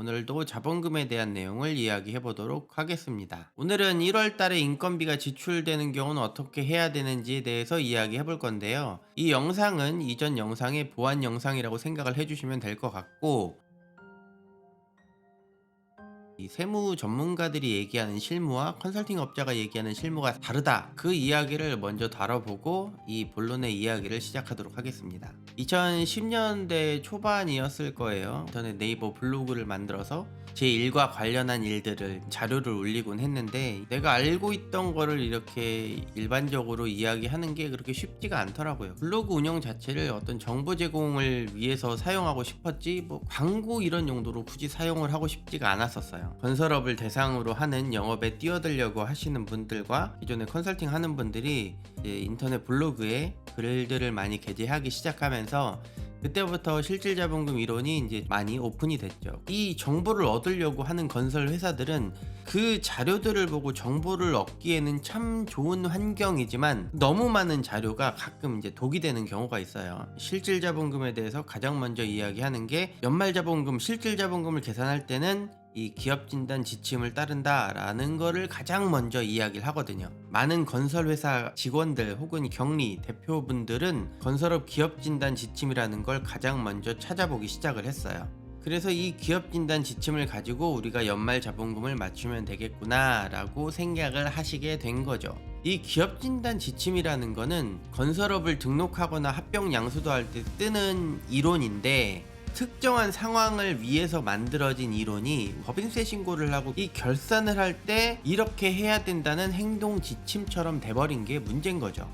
오늘도 자본금에 대한 내용을 이야기해 보도록 하겠습니다. 오늘은 1월 달에 인건비가 지출되는 경우는 어떻게 해야 되는지에 대해서 이야기해 볼 건데요. 이 영상은 이전 영상의 보완 영상이라고 생각을 해주시면 될 것 같고, 이 세무 전문가들이 얘기하는 실무와 컨설팅 업자가 얘기하는 실무가 다르다, 그 이야기를 먼저 다뤄보고 이 본론의 이야기를 시작하도록 하겠습니다. 2010년대 초반이었을 거예요. 인터넷 네이버 블로그를 만들어서 제 일과 관련한 일들을 자료를 올리곤 했는데, 내가 알고 있던 거를 이렇게 일반적으로 이야기하는 게 그렇게 쉽지가 않더라고요. 블로그 운영 자체를 어떤 정보 제공을 위해서 사용하고 싶었지, 뭐 광고 이런 용도로 굳이 사용을 하고 싶지가 않았었어요. 건설업을 대상으로 하는 영업에 뛰어들려고 하시는 분들과 기존에 컨설팅 하는 분들이 이제 인터넷 블로그에 글들을 많이 게재하기 시작하면서, 그때부터 실질자본금 이론이 이제 많이 오픈이 됐죠. 이 정보를 얻으려고 하는 건설 회사들은 그 자료들을 보고 정보를 얻기에는 참 좋은 환경이지만, 너무 많은 자료가 가끔 이제 독이 되는 경우가 있어요. 실질자본금에 대해서 가장 먼저 이야기하는 게, 연말자본금, 실질자본금을 계산할 때는 이 기업진단 지침을 따른다라는 거를 가장 먼저 이야기를 하거든요. 많은 건설회사 직원들 혹은 경리 대표분들은 건설업 기업진단 지침이라는 걸 가장 먼저 찾아보기 시작을 했어요. 그래서 이 기업진단 지침을 가지고 우리가 연말자본금을 맞추면 되겠구나 라고 생각을 하시게 된 거죠. 이 기업진단 지침이라는 거는 건설업을 등록하거나 합병 양수도할 때 뜨는 이론인데, 특정한 상황을 위해서 만들어진 이론이 법인세 신고를 하고 이 결산을 할 때 이렇게 해야 된다는 행동 지침처럼 돼버린 게 문제인 거죠.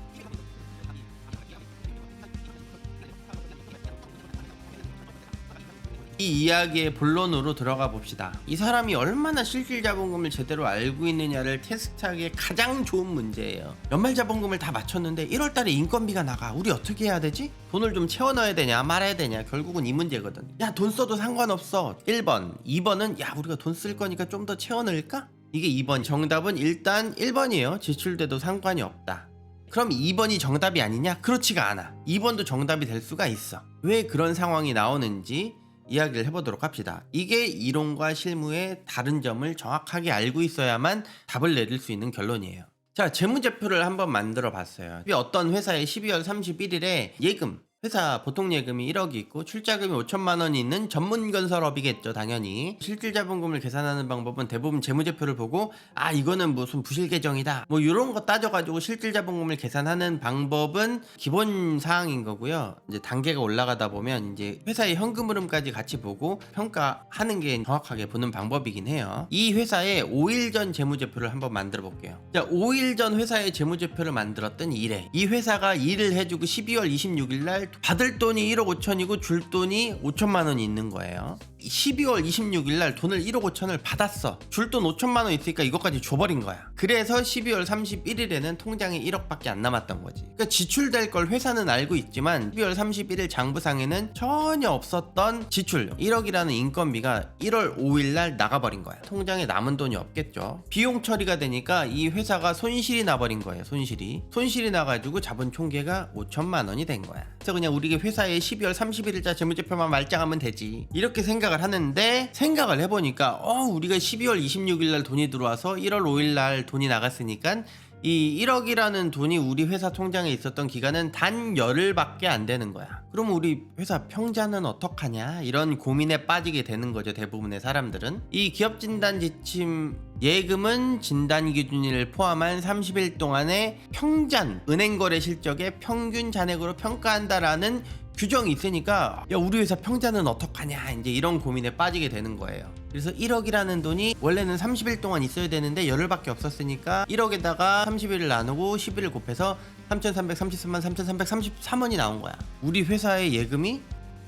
이 이야기의 본론으로 들어가 봅시다. 이 사람이 얼마나 실질자본금을 제대로 알고 있느냐를 테스트하기에 가장 좋은 문제예요. 연말자본금을 다 맞췄는데 1월달에 인건비가 나가. 우리 어떻게 해야 되지? 돈을 좀 채워 넣어야 되냐 말아야 되냐, 결국은 이 문제거든. 야, 돈 써도 상관없어. 1번. 2번은 야, 우리가 돈 쓸 거니까 좀 더 채워 넣을까? 이게 2번. 정답은 일단 1번이에요. 지출돼도 상관이 없다. 그럼 2번이 정답이 아니냐? 그렇지가 않아. 2번도 정답이 될 수가 있어. 왜 그런 상황이 나오는지 이야기를 해보도록 합시다. 이게 이론과 실무의 다른 점을 정확하게 알고 있어야만 답을 내릴 수 있는 결론이에요. 자, 재무제표를 한번 만들어 봤어요. 어떤 회사의 12월 31일에 예금, 회사 보통 예금이 1억이 있고 출자금이 5천만 원이 있는 전문건설업이겠죠, 당연히. 실질자본금을 계산하는 방법은 대부분 재무제표를 보고, 아, 이거는 무슨 부실계정이다, 뭐 이런 거 따져가지고 실질자본금을 계산하는 방법은 기본 사항인 거고요. 이제 단계가 올라가다 보면 이제 회사의 현금 흐름까지 같이 보고 평가하는 게 정확하게 보는 방법이긴 해요. 이 회사의 5일 전 재무제표를 한번 만들어 볼게요. 자, 5일 전 회사의 재무제표를 만들었던 이래. 이 회사가 일을 해주고 12월 26일 날 받을 돈이 1억 5천이고 줄 돈이 5천만 원이 있는 거예요. 12월 26일 날 돈을 1억 5천을 받았어. 줄 돈 5천만 원 있으니까 이것까지 줘버린 거야. 그래서 12월 31일에는 통장에 1억밖에 안 남았던 거지. 그러니까 지출될 걸 회사는 알고 있지만 12월 31일 장부상에는 전혀 없었던 지출 1억이라는 인건비가 1월 5일 날 나가버린 거야. 통장에 남은 돈이 없겠죠. 비용 처리가 되니까 이 회사가 손실이 나버린 거예요. 손실이 나가지고 자본 총계가 5천만 원이 된 거야. 그래서 그냥 우리 회사의 12월 31일자 재무제표만 말짱하면 되지, 이렇게 생각을 하는데, 생각을 해보니까 우리가 12월 26일 날 돈이 들어와서 1월 5일 날 돈이 나갔으니까 이 1억이라는 돈이 우리 회사 통장에 있었던 기간은 단 열흘밖에 안 되는 거야. 그럼 우리 회사 평자는 어떡하냐, 이런 고민에 빠지게 되는 거죠, 대부분의 사람들은. 이 기업진단 지침 예금은 진단기준일을 포함한 30일 동안의 평잔, 은행거래 실적의 평균 잔액으로 평가한다라는 규정이 있으니까, 야, 우리 회사 평자는 어떡하냐, 이제 이런 고민에 빠지게 되는 거예요. 그래서 1억이라는 돈이 원래는 30일 동안 있어야 되는데 열흘밖에 없었으니까 1억에다가 30일을 나누고 11을 곱해서 3,333만 3,333원이 나온 거야. 우리 회사의 예금이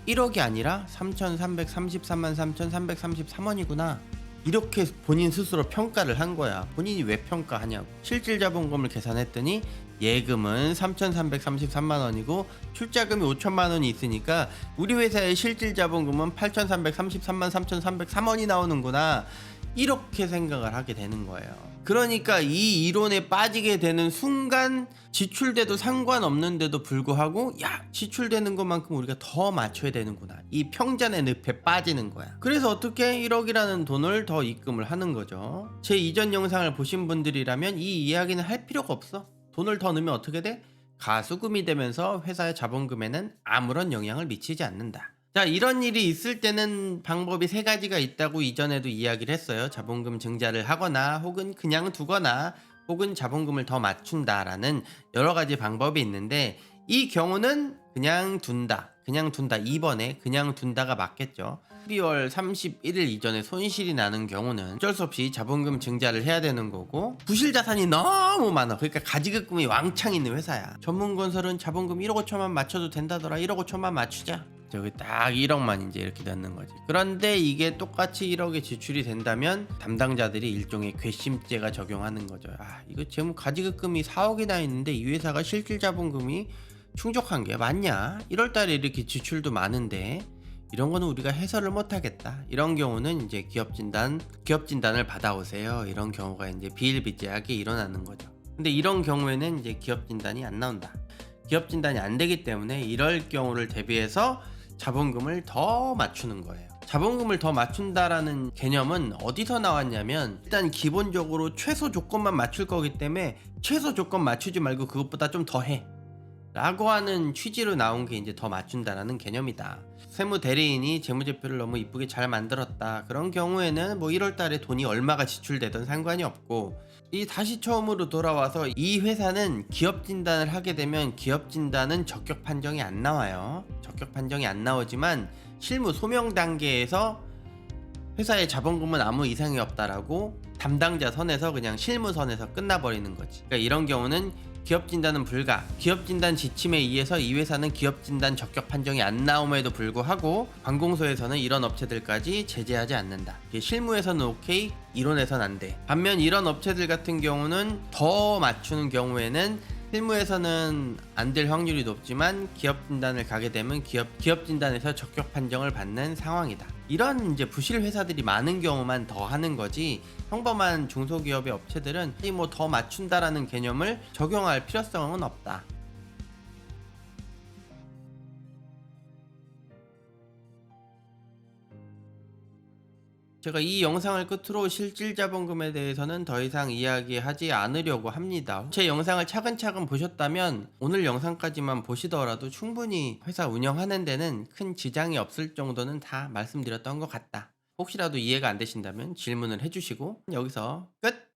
1억이 아니라 3,333만 3,333원이구나, 이렇게 본인 스스로 평가를 한 거야. 본인이 왜 평가하냐고. 실질자본금을 계산했더니 예금은 3,333만 원이고 출자금이 5천만 원이 있으니까 우리 회사의 실질자본금은 8,333만 3,303원이 나오는구나, 이렇게 생각을 하게 되는 거예요. 그러니까 이 이론에 빠지게 되는 순간 지출돼도 상관없는데도 불구하고 야 지출되는 것만큼 우리가 더 맞춰야 되는구나, 이 평전의 늪에 빠지는 거야. 그래서 어떻게 1억이라는 돈을 더 입금을 하는 거죠. 제 이전 영상을 보신 분들이라면 이 이야기는 할 필요가 없어. 돈을 더 넣으면 어떻게 돼? 가수금이 되면서 회사의 자본금에는 아무런 영향을 미치지 않는다. 자, 이런 일이 있을 때는 방법이 세 가지가 있다고 이전에도 이야기를 했어요. 자본금 증자를 하거나 혹은 그냥 두거나 혹은 자본금을 더 맞춘다라는 여러 가지 방법이 있는데, 이 경우는 그냥 둔다. 그냥 둔다. 2번에 그냥 둔다가 맞겠죠. 12월 31일 이전에 손실이 나는 경우는 어쩔 수 없이 자본금 증자를 해야 되는 거고, 부실 자산이 너무 많아. 그러니까 가지급금이 왕창 있는 회사야. 전문건설은 자본금 1억 5천만 맞춰도 된다더라. 1억 5천만 맞추자. 저기 딱 1억만 이제 이렇게 넣는 거지. 그런데 이게 똑같이 1억에 지출이 된다면 담당자들이 일종의 괘씸죄가 적용하는 거죠. 아, 이거 재무 가지급금이 4억이나 있는데 이 회사가 실질 자본금이 충족한 게 맞냐? 1월달에 이렇게 지출도 많은데 이런 거는 우리가 해설을 못 하겠다. 이런 경우는 이제 기업 진단을 받아오세요. 이런 경우가 이제 비일비재하게 일어나는 거죠. 근데 이런 경우에는 이제 기업 진단이 안 나온다. 기업 진단이 안 되기 때문에 이럴 경우를 대비해서 자본금을 더 맞추는 거예요. 자본금을 더 맞춘다라는 개념은 어디서 나왔냐면, 일단 기본적으로 최소 조건만 맞출 거기 때문에 최소 조건 맞추지 말고 그것보다 좀 더 해 라고 하는 취지로 나온 게 이제 더 맞춘다라는 개념이다. 세무 대리인이 재무제표를 너무 이쁘게 잘 만들었다, 그런 경우에는 뭐 1월 달에 돈이 얼마가 지출되든 상관이 없고, 이 다시 처음으로 돌아와서 이 회사는 기업 진단을 하게 되면 기업 진단은 적격 판정이 안 나와요. 적격 판정이 안 나오지만 실무 소명 단계에서 회사의 자본금은 아무 이상이 없다라고 담당자 선에서 그냥 실무선에서 끝나버리는 거지. 그러니까 이런 경우는 기업 진단은 불가. 기업 진단 지침에 의해서 이 회사는 기업 진단 적격 판정이 안 나옴에도 불구하고 관공서에서는 이런 업체들까지 제재하지 않는다. 실무에서는 오케이, 이론에서는 안 돼. 반면 이런 업체들 같은 경우는 더 맞추는 경우에는 실무에서는 안 될 확률이 높지만 기업 진단을 가게 되면 기업 진단에서 적격 판정을 받는 상황이다. 이런 이제 부실 회사들이 많은 경우만 더 하는 거지, 평범한 중소기업의 업체들은 뭐 더 맞춘다라는 개념을 적용할 필요성은 없다. 제가 이 영상을 끝으로 실질 자본금에 대해서는 더 이상 이야기하지 않으려고 합니다. 제 영상을 차근차근 보셨다면 오늘 영상까지만 보시더라도 충분히 회사 운영하는 데는 큰 지장이 없을 정도는 다 말씀드렸던 것 같다. 혹시라도 이해가 안 되신다면 질문을 해주시고, 여기서 끝!